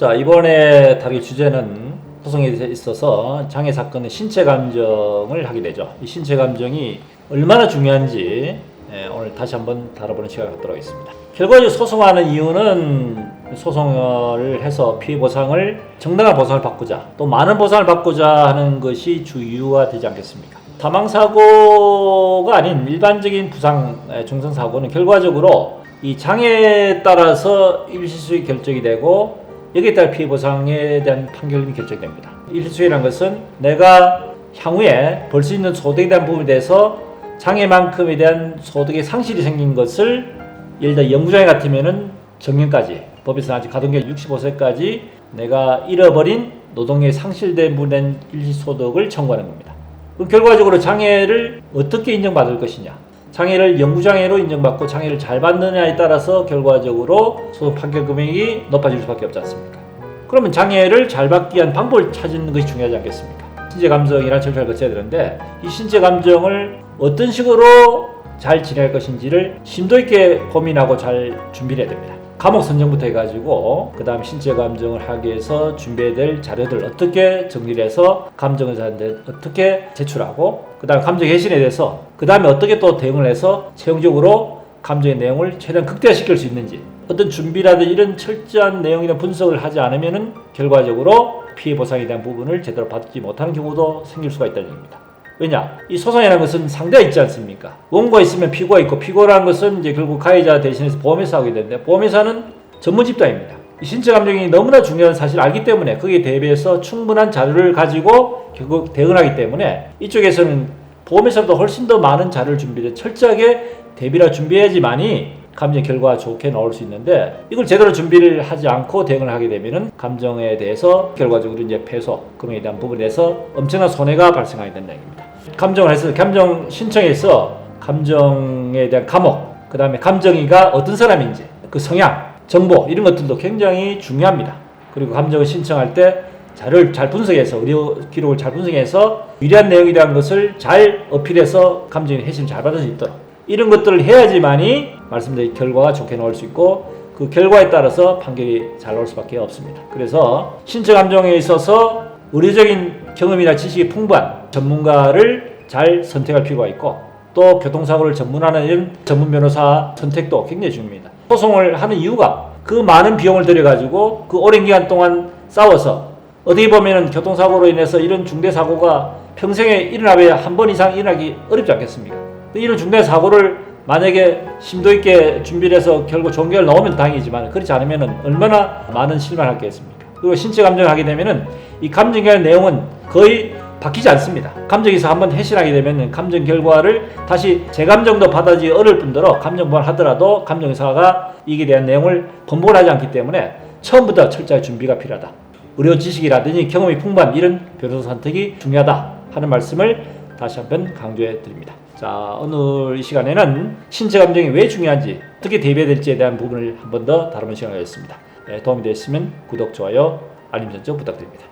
자, 이번에 다룰 주제는 소송에 있어서 장애 사건의 신체 감정을 하게 되죠. 이 신체 감정이 얼마나 중요한지 오늘 다시 한번 다뤄보는 시간을 갖도록 하겠습니다. 결과적으로 소송하는 이유는 소송을 해서 피해 보상을 정당한 보상을 받고자, 또 많은 보상을 받고자 하는 것이 주 이유가 되지 않겠습니까? 사망사고가 아닌 일반적인 부상 중상사고는 결과적으로 이 장애에 따라서 일시수의 결정이 되고 여기에 따라 피해 보상에 대한 판결이 결정됩니다. 일시수의라는 것은 내가 향후에 벌 수 있는 소득에 대한 부분에 대해서 장애만큼에 대한 소득의 상실이 생긴 것을 예를 들어 영구장애 같으면은 정년까지, 법에서 아직 가동기간 65세까지 내가 잃어버린 노동력이 상실된 부분에 대한 일시소득을 청구하는 겁니다. 그럼 결과적으로 장애를 어떻게 인정받을 것이냐, 장애를 영구장애로 인정받고 장애를 잘 받느냐에 따라서 결과적으로 소송 판결 금액이 높아질 수밖에 없지 않습니까? 그러면 장애를 잘 받기 위한 방법을 찾는 것이 중요하지 않겠습니까? 신체 감정이라는 절차를 거쳐야 되는데, 이 신체 감정을 어떤 식으로 잘 지낼 것인지를 심도 있게 고민하고 잘 준비를 해야 됩니다. 감옥 선정부터 해가지고 그 다음 신체 감정을 하기 위해서 준비해야 될 자료들을 어떻게 정리를 해서 감정의사한테 어떻게 제출하고, 그 다음에 감정 회신에 대해서 그 다음에 어떻게 또 대응을 해서 최종적으로 감정의 내용을 최대한 극대화시킬 수 있는지, 어떤 준비라든지 이런 철저한 내용이나 분석을 하지 않으면은 결과적으로 피해 보상에 대한 부분을 제대로 받지 못하는 경우도 생길 수가 있다는 얘기입니다. 왜냐? 이 소송이라는 것은 상대가 있지 않습니까? 원고가 있으면 피고가 있고, 피고라는 것은 이제 결국 가해자 대신해서 보험회사 하게 되는데, 보험회사는 전문 집단입니다. 이 신체 감정이 너무나 중요한 사실을 알기 때문에 거기에 대비해서 충분한 자료를 가지고 결국 대응하기 때문에 이쪽에서는 보험회사보다 훨씬 더 많은 자료를 준비해 철저하게 대비라 준비해야지만이 감정 결과가 좋게 나올 수 있는데, 이걸 제대로 준비를 하지 않고 대응을 하게 되면은 감정에 대해서 결과적으로 이제 패소, 금액에 대한 부분에 대해서 엄청난 손해가 발생하게 된다는 얘기입니다. 감정을 해서 감정 신청에서 감정에 대한 감옥, 그 다음에 감정이가 어떤 사람인지, 그 성향, 정보 이런 것들도 굉장히 중요합니다. 그리고 감정을 신청할 때 자료를 잘 분석해서, 의료 기록을 잘 분석해서 유리한 내용에 대한 것을 잘 어필해서 감정의 회신을 잘 받을 수 있도록, 이런 것들을 해야지만이 말씀드린 결과가 좋게 나올 수 있고, 그 결과에 따라서 판결이 잘 나올 수밖에 없습니다. 그래서 신체 감정에 있어서 의료적인 경험이나 지식이 풍부한 전문가를 잘 선택할 필요가 있고, 또 교통사고를 전문하는 이런 전문 변호사 선택도 굉장히 중요합니다. 소송을 하는 이유가 그 많은 비용을 들여가지고 그 오랜 기간 동안 싸워서 어떻게 보면은 교통사고로 인해서 이런 중대사고가 평생에 일어나봐야 한 번 이상 일어나기 어렵지 않겠습니까? 이런 중대사고를 만약에 심도 있게 준비를 해서 결국 좋은 결과 나오면 다행이지만, 그렇지 않으면 얼마나 많은 실망을 하겠습니까? 그리고 신체 감정을 하게 되면은 이 감정 결과 내용은 거의 바뀌지 않습니다. 감정에서 한번 해신하게 되면 감정 결과를 다시 재감정도 받아들이기 어려울 뿐더러 감정보완을 하더라도 감정의사가 이에 대한 내용을 번복을 하지 않기 때문에 처음부터 철저히 준비가 필요하다. 의료 지식이라든지 경험이 풍부한 이런 변호사 선택이 중요하다 하는 말씀을 다시 한번 강조해 드립니다. 자, 오늘 이 시간에는 신체 감정이 왜 중요한지, 어떻게 대비해야 될지에 대한 부분을 한 번 더 다루는 시간이 되었습니다. 도움이 되셨으면 구독, 좋아요, 알림 설정 부탁드립니다.